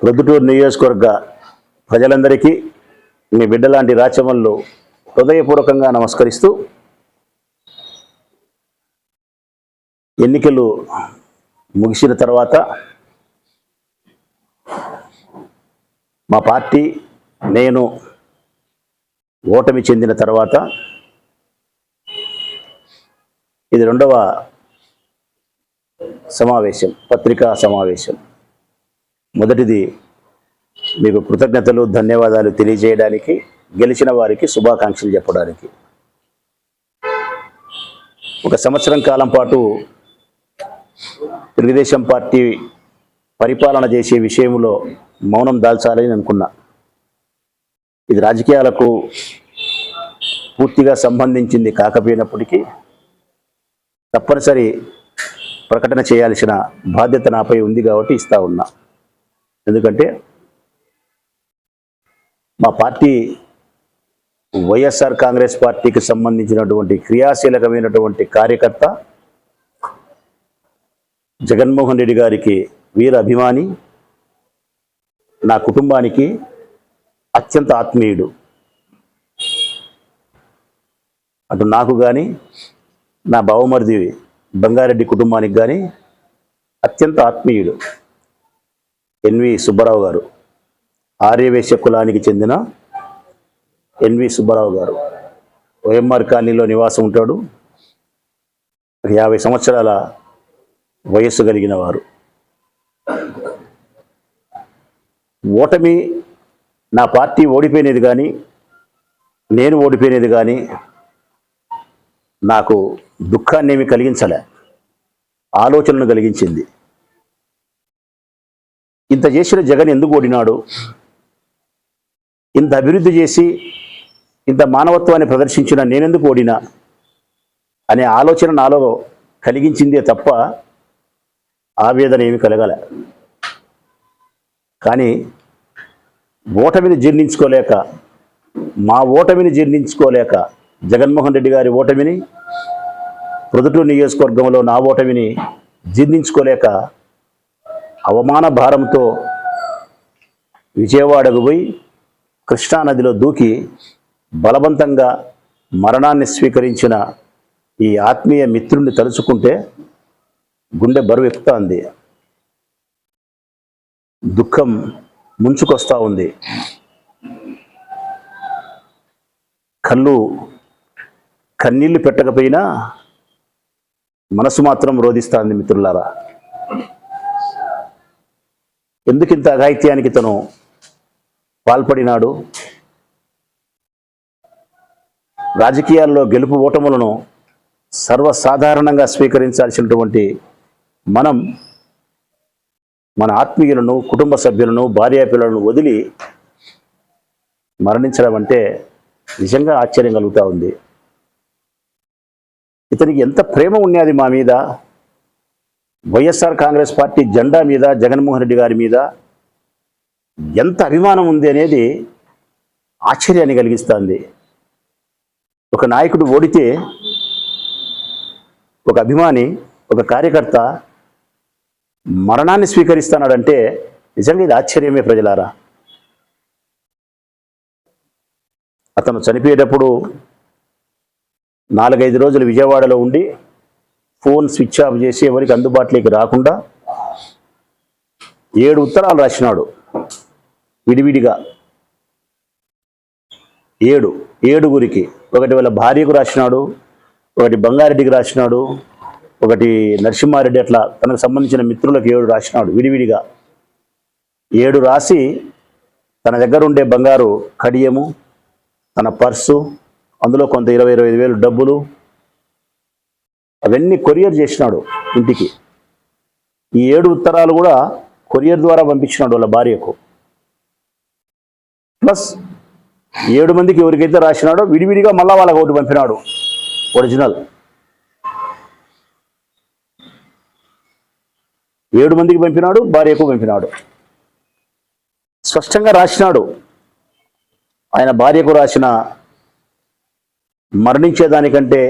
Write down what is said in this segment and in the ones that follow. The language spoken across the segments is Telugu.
ప్రొద్దుటూరు నియోజకవర్గ ప్రజలందరికీ మీ బిడ్డలాంటి రాచమల్లు హృదయపూర్వకంగా నమస్కరిస్తూ, ఎన్నికలు ముగిసిన తర్వాత మా పార్టీ నేను ఓటమి చెందిన తర్వాత ఇది రెండవ సమావేశం, పత్రికా సమావేశం. మొదటిది మీకు కృతజ్ఞతలు, ధన్యవాదాలు తెలియజేయడానికి, గెలిచిన వారికి శుభాకాంక్షలు చెప్పడానికి. ఒక సంవత్సరం కాలం పాటు తెలుగుదేశం పార్టీ పరిపాలన చేసే విషయంలో మౌనం దాల్చాలని అనుకున్నా. ఇది రాజకీయాలకు పూర్తిగా సంబంధించింది కాకపోయినప్పటికీ తప్పనిసరి ప్రకటన చేయాల్సిన బాధ్యత నాపై ఉంది కాబట్టి ఇస్తా ఉన్నా. ఎందుకంటే మా పార్టీ వైఎస్ఆర్ కాంగ్రెస్ పార్టీకి సంబంధించినటువంటి క్రియాశీలకమైనటువంటి కార్యకర్త, జగన్మోహన్ రెడ్డి గారికి వీర అభిమాని, నా కుటుంబానికి అత్యంత ఆత్మీయుడు. అటు నాకు కానీ నా బావమరిది బంగారెడ్డి కుటుంబానికి కానీ అత్యంత ఆత్మీయుడు ఎన్వి సుబ్బారావు గారు. ఆర్యవేశ్య కులానికి చెందిన ఎన్వి సుబ్బారావు గారు ఓఎంఆర్ కాలనీలో నివాసం ఉంటాడు. 50 సంవత్సరాల వయస్సు కలిగిన వారు. ఓటమి, నా పార్టీ ఓడిపోయినది కానీ నేను ఓడిపోయినది కానీ నాకు దుఃఖాన్ని ఏమి కలిగించలే, ఆలోచనను కలిగించింది. ఇంత చేసిన జగన్ ఎందుకు ఓడినాడు, ఇంత అభివృద్ధి చేసి ఇంత మానవత్వాన్ని ప్రదర్శించిన నేనెందుకు ఓడినా అనే ఆలోచన నాలో కలిగించిందే తప్ప ఆవేదన ఏమి కలగలే. కానీ ఓటమిని జీర్ణించుకోలేక, మా ఓటమిని జీర్ణించుకోలేక, జగన్మోహన్ రెడ్డి గారి ఓటమిని, ప్రొద్దుటూరు నియోజకవర్గంలో నా ఓటమిని జీర్ణించుకోలేక అవమాన భారంతో విజయవాడకు పోయి కృష్ణానదిలో దూకి బలవంతంగా మరణాన్ని స్వీకరించిన ఈ ఆత్మీయ మిత్రుడిని తలుచుకుంటే గుండె బరువు ఎక్కుతుంది, దుఃఖం ముంచుకొస్తా ఉంది. కన్నీళ్లు పెట్టకపోయినా మనసు మాత్రం రోధిస్తుంది. మిత్రులారా, ఎందుకింత అఘాయిత్యానికి తను పాల్పడినాడు? రాజకీయాల్లో గెలుపు ఓటములను సర్వసాధారణంగా స్వీకరించాల్సినటువంటి మనం మన ఆత్మీయులను, కుటుంబ సభ్యులను, భార్యాపిల్లలను వదిలి మరణించడం అంటే నిజంగా ఆశ్చర్యం కలుగుతూ ఉంది. ఇతనికి ఎంత ప్రేమ ఉన్నది మా మీద, వైఎస్ఆర్ కాంగ్రెస్ పార్టీ జెండా మీద, జగన్మోహన్ రెడ్డి గారి మీద ఎంత అభిమానం ఉంది అనేది ఆశ్చర్యాన్ని కలిగిస్తుంది. ఒక నాయకుడు ఓడితే ఒక అభిమాని, ఒక కార్యకర్త మరణాన్ని స్వీకరిస్తున్నాడంటే నిజంగా ఇది ఆశ్చర్యమే ప్రజలారా. అతను చనిపోయేటప్పుడు 4-5 రోజులు విజయవాడలో ఉండి ఫోన్ స్విచ్ ఆఫ్ చేసి ఎవరికి అందుబాటులోకి రాకుండా 7 ఉత్తరాలు రాసినాడు విడివిడిగా. 7 ఒకటి వాళ్ళ భార్యకు రాసినాడు, ఒకటి బంగారెడ్డికి రాసినాడు, ఒకటి నరసింహారెడ్డి, అట్లా తనకు సంబంధించిన మిత్రులకు 7 రాసినాడు విడివిడిగా. 7 రాసి తన దగ్గర ఉండే బంగారు కడియము, తన పర్సు, అందులో కొంత 20-25 వేలు డబ్బులు, అవన్నీ కొరియర్ చేసినాడు ఇంటికి. ఈ 7 ఉత్తరాలు కూడా కొరియర్ ద్వారా పంపించినాడు వాళ్ళ భార్యకు. ప్లస్ 7 మందికి ఎవరికైతే రాసినాడో విడివిడిగా మళ్ళా వాళ్ళకి ఒకటి పంపినాడు ఒరిజినల్. 7 మందికి పంపినాడు, భార్యకు పంపినాడు. స్పష్టంగా రాసినాడు. ఆయన భార్యకు రాసిన మరణించేదానికంటే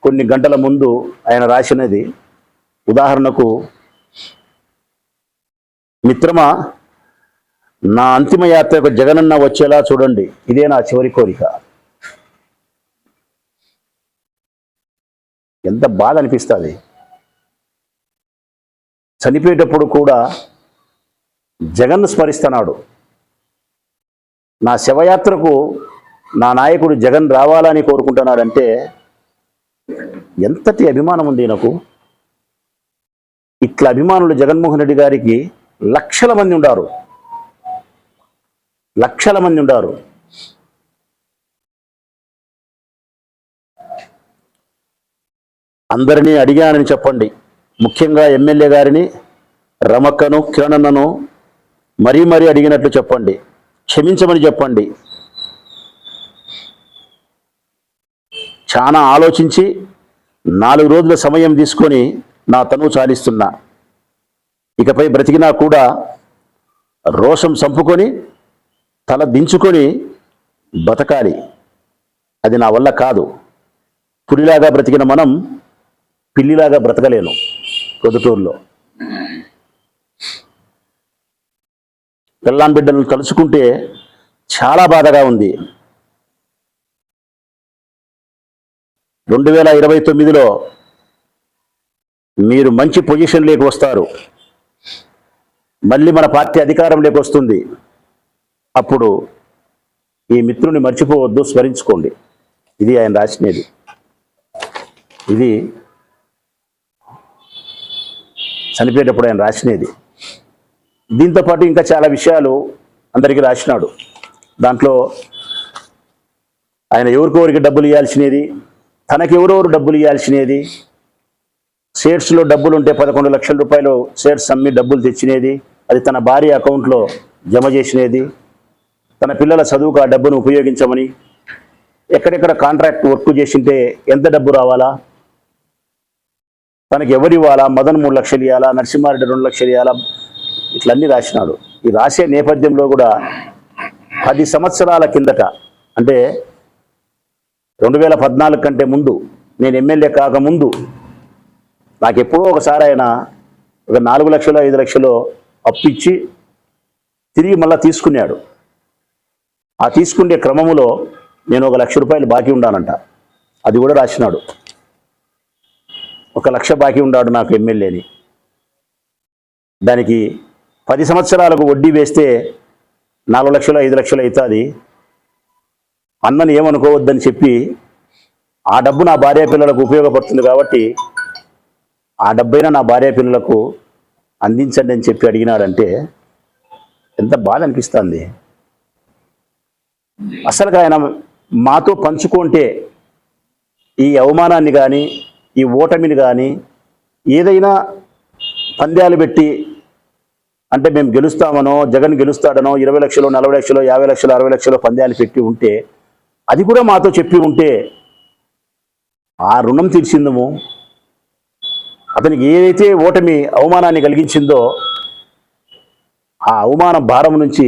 కొన్ని గంటల ముందు ఆయన రాసినది, ఉదాహరణకు, మిత్రమా నా అంతిమ యాత్రకు జగనన్న వచ్చేలా చూడండి, ఇదే నా చివరి కోరిక. ఎంత బాధ అనిపిస్తుంది. చనిపోయేటప్పుడు కూడా జగన్ను స్మరిస్తున్నాడు. నా శవయాత్రకు నా నాయకుడు జగన్ రావాలని కోరుకుంటున్నాడంటే ఎంతటి అభిమానం ఉంది నాకు. ఇట్లా అభిమానులు జగన్మోహన్ రెడ్డి గారికి లక్షల మంది ఉండారు, లక్షల మంది ఉండారు. అందరినీ అడిగానని చెప్పండి. ముఖ్యంగా ఎమ్మెల్యే గారిని, రమక్కను, కిరణన్నను మరీ మరీ అడిగినట్లు చెప్పండి. క్షమించమని చెప్పండి. చాలా ఆలోచించి 4 రోజుల సమయం తీసుకొని నా తనువు చాలిస్తున్నా. ఇకపై బ్రతికినా కూడా రోషం చంపుకొని తల దించుకొని బతకాలి. అది నా వల్ల కాదు. పులిలాగా బ్రతికిన మనం పిల్లిలాగా బ్రతకలేను. ప్రొద్దుటూరులో పిల్లాన్ బిడ్డలను కలుసుకుంటే చాలా బాధగా ఉంది. 2029లో మీరు మంచి పొజిషన్లోకి వస్తారు. మళ్ళీ మన పార్టీ అధికారంలోకి వస్తుంది. అప్పుడు ఈ మిత్రుని మర్చిపోవద్దు, స్మరించుకోండి. ఇది ఆయన రాసినది. ఇది చనిపోయేటప్పుడు ఆయన రాసినది. దీంతోపాటు ఇంకా చాలా విషయాలు అందరికీ రాసినాడు. దాంట్లో ఆయన ఎవరికొవరికి డబ్బులు ఇవ్వాల్సినది, తనకెవరెవరు డబ్బులు ఇవ్వాల్సినది, షేర్స్లో డబ్బులు ఉంటే 11 లక్షల రూపాయలు షేర్స్ అమ్మి డబ్బులు తెచ్చినది, అది తన భార్య అకౌంట్లో జమ చేసినది, తన పిల్లల చదువుకు ఆ డబ్బును ఉపయోగించమని, ఎక్కడెక్కడ కాంట్రాక్ట్ వర్క్ చేసింటే ఎంత డబ్బు రావాలా, తనకి ఎవరు ఇవ్వాలా, మదన్ 3 లక్షలు ఇవ్వాలా, నరసింహారెడ్డి 2 లక్షలు ఇవ్వాలా, ఇట్లన్నీ రాసినాడు. ఈ రాసే నేపథ్యంలో కూడా 10 సంవత్సరాల కిందట, అంటే 2014 కంటే ముందు, నేను ఎమ్మెల్యే కాకముందు నాకు ఎప్పుడో ఒకసారి ఆయన ఒక 4 లక్షలు 5 లక్షలు అప్పిచ్చి తిరిగి మళ్ళీ తీసుకున్నాడు. ఆ తీసుకునే క్రమములో నేను 1 లక్ష రూపాయలు బాకీ ఉండానంట. అది కూడా రాసినాడు. 1 లక్ష బాకీ ఉన్నాడు నాకు ఎమ్మెల్యేని. దానికి 10 సంవత్సరాలకు వడ్డీ వేస్తే 4 లక్షలు 5 లక్షలు అవుతుంది. అన్నని ఏమనుకోవద్దని చెప్పి ఆ డబ్బు నా భార్య పిల్లలకు ఉపయోగపడుతుంది కాబట్టి ఆ డబ్బైనా నా భార్య పిల్లలకు అందించండి అని చెప్పి అడిగినాడంటే ఎంత బాధ అనిపిస్తుంది. అసలు ఆయన మాతో పంచుకుంటే ఈ అవమానాన్ని కానీ, ఈ ఓటమిని కానీ, ఏదైనా పంద్యాలు పెట్టి, అంటే మేము గెలుస్తామనో, జగన్ గెలుస్తాడనో 20 లక్షలు 40 లక్షలు 50 లక్షలు 60 లక్షలు పంద్యాలు పెట్టి ఉంటే, అది కూడా మాతో చెప్పి ఉంటే ఆ రుణం తీర్చిందము. అతనికి ఏదైతే ఓటమి అవమానాన్ని కలిగించిందో ఆ అవమాన భారం నుంచి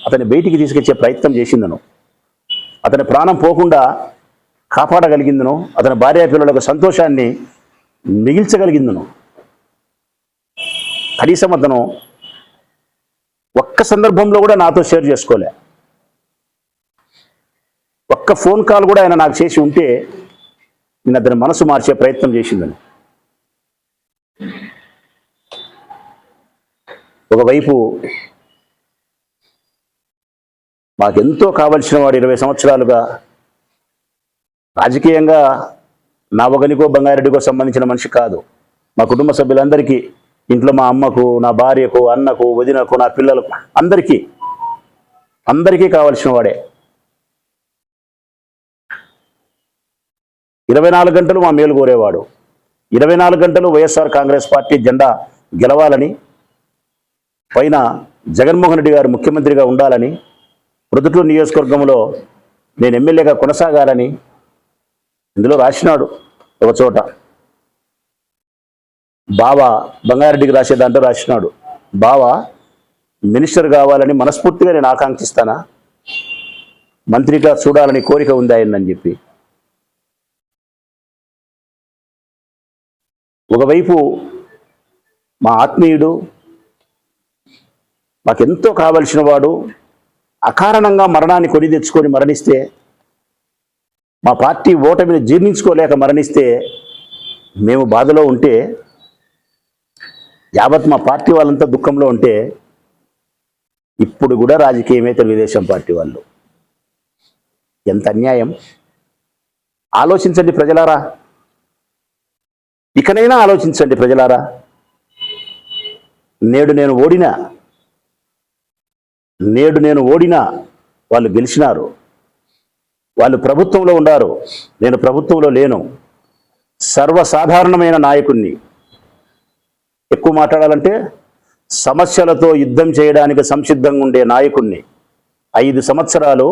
అతని బయటికి తీసుకొచ్చే ప్రయత్నం చేసిందను, అతని ప్రాణం పోకుండా కాపాడగలిగిందను, అతని భార్య పిల్లలకు సంతోషాన్ని మిగిల్చగలిగిందను. కనీసం అతను ఒక్క సందర్భంలో కూడా నాతో షేర్ చేసుకోలే. ఒక్క ఫోన్ కాల్ కూడా ఆయన నాకు చేసి ఉంటే నేను అతని మనసు మార్చే ప్రయత్నం చేసిందని. ఒకవైపు మాకెంతో కావలసిన వాడు 20 సంవత్సరాలుగా రాజకీయంగా నా ఒకనికో బంగారెడ్డికో సంబంధించిన మనిషి కాదు. మా కుటుంబ సభ్యులందరికీ, ఇంట్లో మా అమ్మకు, నా భార్యకు, అన్నకు, వదినకు, నా పిల్లలకు, అందరికీ కావలసిన వాడే. 24 గంటలు మా మేలు కోరేవాడు. 24 గంటలు వైఎస్ఆర్ కాంగ్రెస్ పార్టీ జెండా గెలవాలని, పైన జగన్మోహన్ రెడ్డి గారు ముఖ్యమంత్రిగా ఉండాలని, ప్రొద్దుటూరు నియోజకవర్గంలో నేను ఎమ్మెల్యేగా కొనసాగాలని ఇందులో రాసినాడు. ఒక చోట బావా బంగారెడ్డికి రాసే దాంట్లో రాసినాడు, బావా మినిస్టర్ కావాలని మనస్ఫూర్తిగా నేను ఆకాంక్షిస్తానా, మంత్రిగా చూడాలని కోరిక ఉంది ఆయనని చెప్పి. ఒకవైపు మా ఆత్మీయుడు, మాకెంతో కావలసిన వాడు అకారణంగా మరణాన్ని కొని తెచ్చుకొని మరణిస్తే, మా పార్టీ ఓటమిని జీర్ణించుకోలేక మరణిస్తే మేము బాధలో ఉంటే, యావత్ మా పార్టీ వాళ్ళంతా దుఃఖంలో ఉంటే, ఇప్పుడు కూడా రాజకీయమే తెలుగుదేశం పార్టీ వాళ్ళు. ఎంత అన్యాయం! ఆలోచించండి ప్రజలారా, ఇకనైనా ఆలోచించండి ప్రజలారా. నేడు నేను ఓడినా వాళ్ళు గెలిచినారు. వాళ్ళు ప్రభుత్వంలో ఉన్నారు, నేను ప్రభుత్వంలో లేను. సర్వసాధారణమైన నాయకుణ్ణి. ఎక్కువ మాట్లాడాలంటే సమస్యలతో యుద్ధం చేయడానికి సంసిద్ధంగా ఉండే నాయకుణ్ణి. 5 సంవత్సరాలు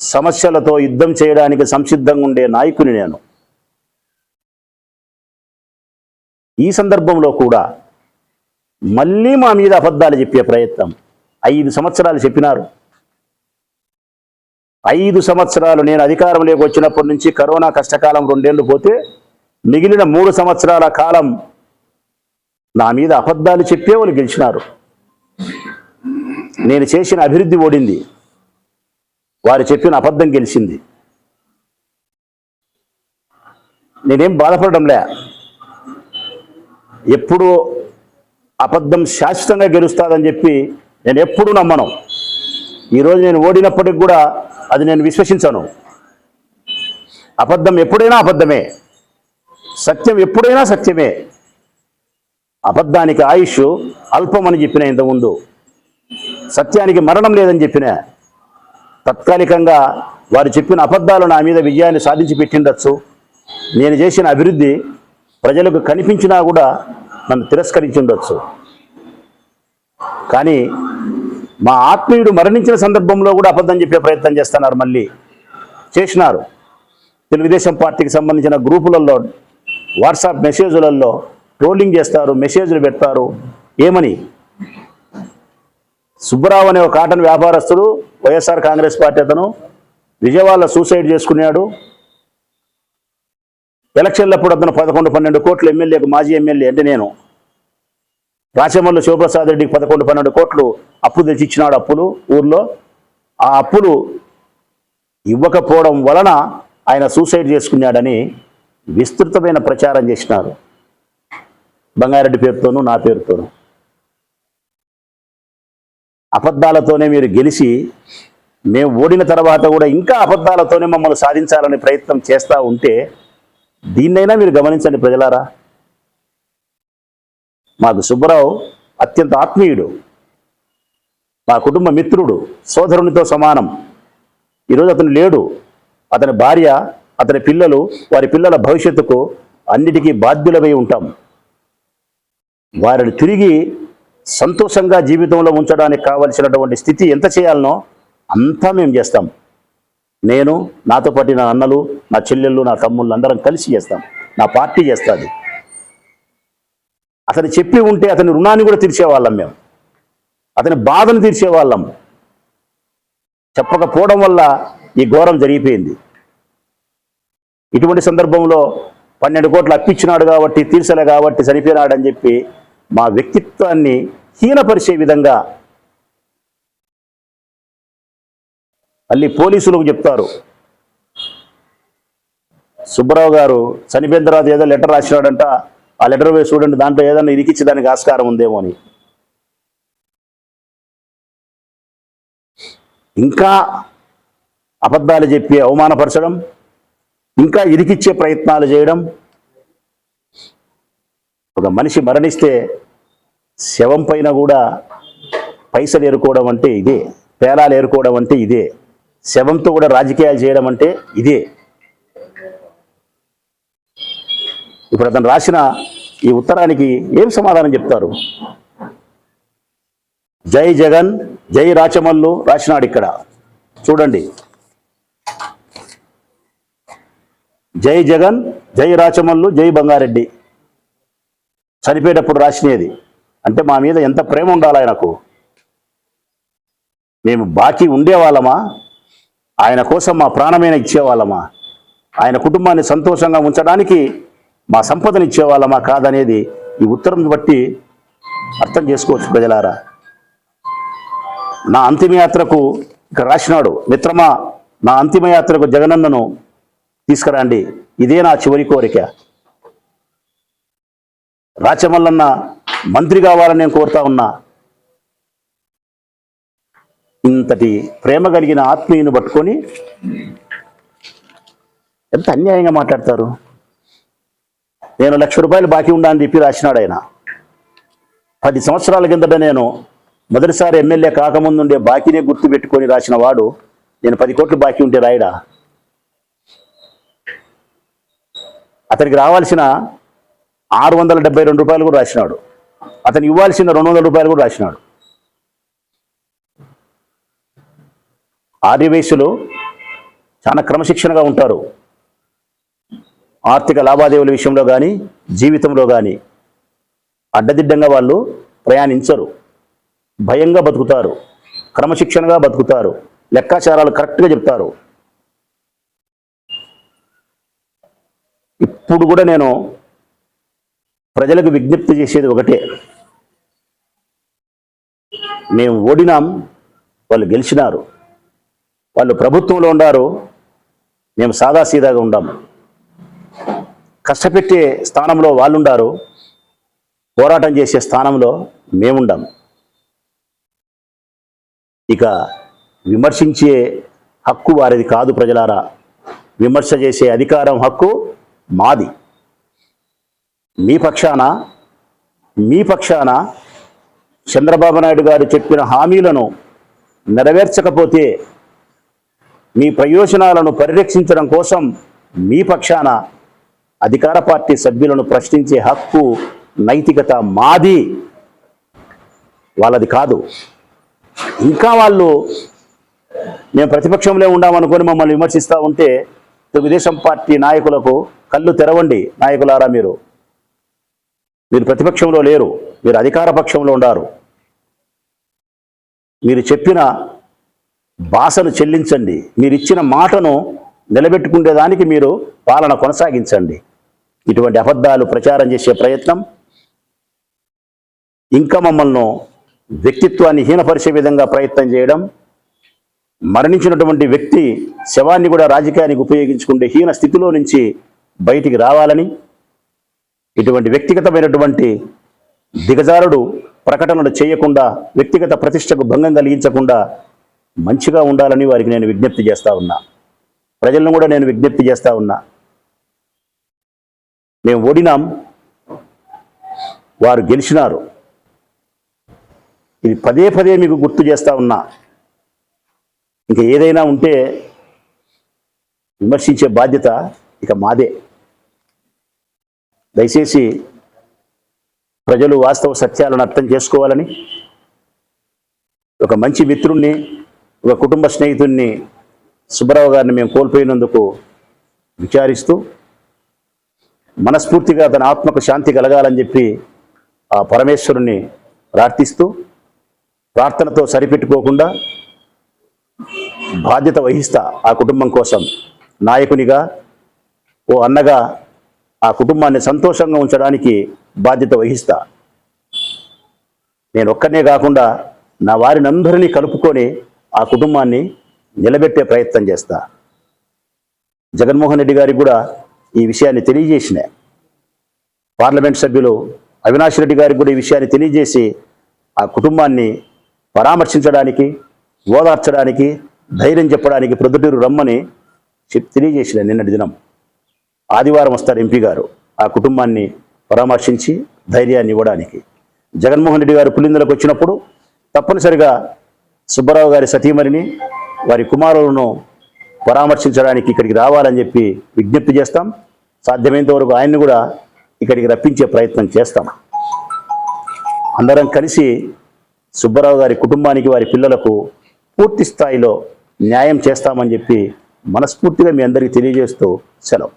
సమస్యలతో యుద్ధం చేయడానికి సంసిద్ధంగా ఉండే నాయకుని నేను. ఈ సందర్భంలో కూడా మళ్ళీ మా మీద అబద్ధాలు చెప్పే ప్రయత్నం. 5 సంవత్సరాలు చెప్పినారు. 5 సంవత్సరాలు నేను అధికారంలోకి వచ్చినప్పటి నుంచి కరోనా కష్టకాలం 2 ఏళ్ళు పోతే, మిగిలిన 3 సంవత్సరాల కాలం నా మీద అబద్ధాలు చెప్పే వాళ్ళు గెలిచినారు. నేను చేసిన అభివృద్ధి ఓడింది, వారు చెప్పిన అబద్ధం గెలిచింది. నేనేం బాధపడడంలే. ఎప్పుడు అబద్ధం శాశ్వతంగా గెలుస్తుందని చెప్పి నేను ఎప్పుడూ నమ్మను. ఈరోజు నేను ఓడినప్పటికి కూడా అది నేను విశ్వసించను. అబద్ధం ఎప్పుడైనా అబద్ధమే, సత్యం ఎప్పుడైనా సత్యమే. అబద్ధానికి ఆయుష్ అల్పమని చెప్పిన ఇంతకుముందు, సత్యానికి మరణం లేదని చెప్పిన. తాత్కాలికంగా వారు చెప్పిన అబద్ధాలు నా మీద విజయాన్ని సాధించి పెట్టిండొచ్చు. నేను చేసిన అభివృద్ధి ప్రజలకు కనిపించినా కూడా నన్ను తిరస్కరించి ఉండొచ్చు. కానీ మా ఆత్మీయుడు మరణించిన సందర్భంలో కూడా అబద్ధం చెప్పే ప్రయత్నం చేస్తున్నారు. మళ్ళీ చేసినారు. తెలుగుదేశం పార్టీకి సంబంధించిన గ్రూపులలో, వాట్సాప్ మెసేజ్లలో ట్రోలింగ్ చేస్తారు, మెసేజ్లు పెడతారు. ఏమని? సుబ్బరావు అనే ఒక కాటన్ వ్యాపారస్తుడు, వైఎస్ఆర్ కాంగ్రెస్ పార్టీ అతను, విజయవాడలో సూసైడ్ చేసుకున్నాడు. ఎలక్షన్లప్పుడు అతను 11-12 కోట్లు ఎమ్మెల్యేకు, మాజీ ఎమ్మెల్యే అంటే నేను, రాచమల్లు శివప్రసాద్ రెడ్డికి 11-12 కోట్లు అప్పు తెచ్చిచ్చినాడు. అప్పులు ఊర్లో ఆ అప్పులు ఇవ్వకపోవడం వలన ఆయన సూసైడ్ చేసుకున్నాడని విస్తృతమైన ప్రచారం చేసినారు. బంగారెడ్డి పేరుతోనూ నా పేరుతోనూ. అబద్ధాలతోనే మీరు గెలిచి, మేము ఓడిన తర్వాత కూడా ఇంకా అబద్ధాలతోనే మమ్మల్ని సాధించాలని ప్రయత్నం చేస్తూ ఉంటే, దీన్నైనా మీరు గమనించండి ప్రజలారా. మాకు సుబ్బరావు అత్యంత ఆత్మీయుడు, మా కుటుంబ మిత్రుడు, సోదరునితో సమానం. ఈరోజు అతను లేడు. అతని భార్య, అతని పిల్లలు, వారి పిల్లల భవిష్యత్తుకు అన్నిటికీ బాధ్యులమై ఉంటాం. వారిని తిరిగి సంతోషంగా జీవితంలో ఉంచడానికి కావలసినటువంటి స్థితి ఎంత చేయాలనో అంతా మేము చేస్తాం. నేను, నాతో పాటు నా అన్నలు, నా చెల్లెళ్ళు, నా తమ్ముళ్ళు అందరం కలిసి చేస్తాం. నా పార్టీ చేస్తుంది. అతను చెప్పి ఉంటే అతని రుణాన్ని కూడా తీర్చేవాళ్ళం మేము, అతని బాధను తీర్చేవాళ్ళం. చెప్పకపోవడం వల్ల ఈ ఘోరం జరిగిపోయింది. ఇటువంటి సందర్భంలో 12 కోట్లు అప్పిచ్చినాడు కాబట్టి, తీర్చలే కాబట్టి చనిపోయినాడని చెప్పి మా వ్యక్తిత్వాన్ని హీనపరిచే విధంగా మళ్ళీ పోలీసులకు చెప్తారు. సుబ్బరావు గారు చనిపోయిన తర్వాత ఏదో లెటర్ రాసినాడంట, ఆ లెటర్ వేసి చూడండి, దాంట్లో ఏదైనా ఇరికించడానికి ఆస్కారం ఉందేమో అని. ఇంకా అబద్ధాలు చెప్పి అవమానపరచడం, ఇంకా ఇరికిచ్చే ప్రయత్నాలు చేయడం. ఒక మనిషి మరణిస్తే శవం పైన కూడా పైసలు ఏరుకోవడం అంటే ఇదే, పేలాలు ఏరుకోవడం అంటే ఇదే, శవంతో కూడా రాజకీయాలు చేయడం అంటే ఇదే. ఇప్పుడు అతను రాసిన ఈ ఉత్తరానికి ఏం సమాధానం చెప్తారు? జై జగన్, జై రాచమల్లు రాసినాడు. ఇక్కడ చూడండి, జై జగన్, జై రాచమల్లు, జై బంగారెడ్డి. చనిపోయేటప్పుడు రాసినది అంటే మా మీద ఎంత ప్రేమ ఉండాలి ఆయనకు. మేము బాకీ ఉండేవాళ్ళమా? ఆయన కోసం మా ప్రాణమైన ఇచ్చేవాళ్ళమా? ఆయన కుటుంబాన్ని సంతోషంగా ఉంచడానికి మా సంపదను ఇచ్చేవాళ్ళమా కాదనేది ఈ ఉత్తరం బట్టి అర్థం చేసుకోవచ్చు ప్రజలారా. నా అంతిమయాత్రకు ఇక రాసినాడు, మిత్రమా నా అంతిమయాత్రకు జగనన్నను తీసుకురండి, ఇదే నా చివరి కోరిక. రాచమల్లన్న మంత్రి కావాలని నేను కోరుతా ఉన్నా. ఇంతటి ప్రేమ కలిగిన ఆత్మీయుని పట్టుకొని ఎంత అన్యాయంగా మాట్లాడతారు. నేను ₹1,00,000 బాకీ ఉండా అని చెప్పి రాసినాడు ఆయన. 10 సంవత్సరాల కిందట నేను మొదటిసారి ఎమ్మెల్యే కాకముందుండే బాకీనే గుర్తు పెట్టుకొని రాసిన వాడు నేను 10 కోట్లు బాకీ ఉంటే రాయడా? అతనికి రావాల్సిన ₹672 కూడా రాసినాడు. అతనికి ఇవ్వాల్సిన ₹200 కూడా రాసినాడు. ఆర్యవైశ్యులు చాలా క్రమశిక్షణగా ఉంటారు. ఆర్థిక లావాదేవీల విషయంలో కానీ జీవితంలో కానీ అడ్డదిడ్డంగా వాళ్ళు ప్రయాణించరు. భయంగా బతుకుతారు, క్రమశిక్షణగా బతుకుతారు, లెక్కాచారాలు కరెక్ట్గా చెప్తారు. ఇప్పుడు కూడా నేను ప్రజలకు విజ్ఞప్తి చేసేది ఒకటే, మేము ఓడినాం, వాళ్ళు గెలిచినారు. వాళ్ళు ప్రభుత్వంలో ఉండారు, మేము సాదాసీదాగా ఉండాము. కష్టపెట్టే స్థానంలో వాళ్ళు ఉండారు, పోరాటం చేసే స్థానంలో మేముండాము. ఇక విమర్శించే హక్కు వారిది కాదు ప్రజలారా. విమర్శ చేసే అధికారం, హక్కు మాది. మీ పక్షాన చంద్రబాబు నాయుడు గారు చెప్పిన హామీలను నెరవేర్చకపోతే మీ ప్రయోజనాలను పరిరక్షించడం కోసం మీ పక్షాన అధికార పార్టీ సభ్యులను ప్రశ్నించే హక్కు, నైతికత మాది, వాళ్ళది కాదు. ఇంకా వాళ్ళు మేము ప్రతిపక్షంలో ఉండామనుకొని మమ్మల్ని విమర్శిస్తూ ఉంటే తెలుగుదేశం పార్టీ నాయకులకు కళ్ళు తెరవండి. నాయకులారా, మీరు ప్రతిపక్షంలో లేరు, మీరు అధికార పక్షంలో ఉండారు. మీరు చెప్పిన భాషను చెల్లించండి, మీరు ఇచ్చిన మాటను నిలబెట్టుకునేదానికి మీరు పాలన కొనసాగించండి. ఇటువంటి అబద్ధాలు ప్రచారం చేసే ప్రయత్నం, ఇంకా మమ్మల్ని వ్యక్తిత్వాన్ని హీనపరిచే విధంగా ప్రయత్నం చేయడం, మరణించినటువంటి వ్యక్తి శవాన్ని కూడా రాజకీయానికి ఉపయోగించుకుంటే హీన స్థితిలో నుంచి బయటికి రావాలని, ఇటువంటి వ్యక్తిగతమైనటువంటి దిగజారుడు ప్రకటనలు చేయకుండా, వ్యక్తిగత ప్రతిష్టకు భంగం కలిగించకుండా మంచిగా ఉండాలని వారికి నేను విజ్ఞప్తి చేస్తూ ఉన్నా. ప్రజలను కూడా నేను విజ్ఞప్తి చేస్తూ ఉన్నా. మేము ఓడినాం, వారు గెలిచినారు. ఇది పదే పదే మీకు గుర్తు చేస్తూ ఉన్నా. ఇంకా ఏదైనా ఉంటే విమర్శించే బాధ్యత ఇక మాదే. దయచేసి ప్రజలు వాస్తవ సత్యాలను అర్థం చేసుకోవాలని, ఒక మంచి మిత్రుణ్ణి, ఒక కుటుంబ స్నేహితుడిని సుబ్బారావు గారిని మేము కోల్పోయినందుకు విచారిస్తూ, మనస్ఫూర్తిగా తన ఆత్మకు శాంతి కలగాలని చెప్పి ఆ పరమేశ్వరుని ప్రార్థిస్తూ, ప్రార్థనతో సరిపెట్టుకోకుండా బాధ్యత వహిస్తా. ఆ కుటుంబం కోసం నాయకునిగా, ఓ అన్నగా ఆ కుటుంబాన్ని సంతోషంగా ఉంచడానికి బాధ్యత వహిస్తా. నేను ఒక్కనే కాకుండా నా వారిని అందరినీ కలుపుకొని ఆ కుటుంబాన్ని నిలబెట్టే ప్రయత్నం చేస్తా. జగన్మోహన్ రెడ్డి గారికి కూడా ఈ విషయాన్ని తెలియజేసిన, పార్లమెంట్ సభ్యులు అవినాష్ రెడ్డి గారికి కూడా ఈ విషయాన్ని తెలియజేసి ఆ కుటుంబాన్ని పరామర్శించడానికి, ఓదార్చడానికి, ధైర్యం చెప్పడానికి ప్రొద్దుటూరు రమ్మని తెలియజేసిన. నిన్నటి దినం ఆదివారం వస్తారు ఎంపీ గారు ఆ కుటుంబాన్ని పరామర్శించి ధైర్యాన్ని ఇవ్వడానికి. జగన్మోహన్ రెడ్డి గారు పులిందులకు వచ్చినప్పుడు తప్పనిసరిగా సుబ్బారావు గారి సతీమణిని, వారి కుమారులను పరామర్శించడానికి ఇక్కడికి రావాలని చెప్పి విజ్ఞప్తి చేస్తాం. సాధ్యమైనంత వరకు ఆయన్ని కూడా ఇక్కడికి రప్పించే ప్రయత్నం చేస్తాం. అందరం కలిసి సుబ్బారావు గారి కుటుంబానికి, వారి పిల్లలకు పూర్తి స్థాయిలో న్యాయం చేస్తామని చెప్పి మనస్ఫూర్తిగా మీ అందరికీ తెలియజేస్తూ సెలవు.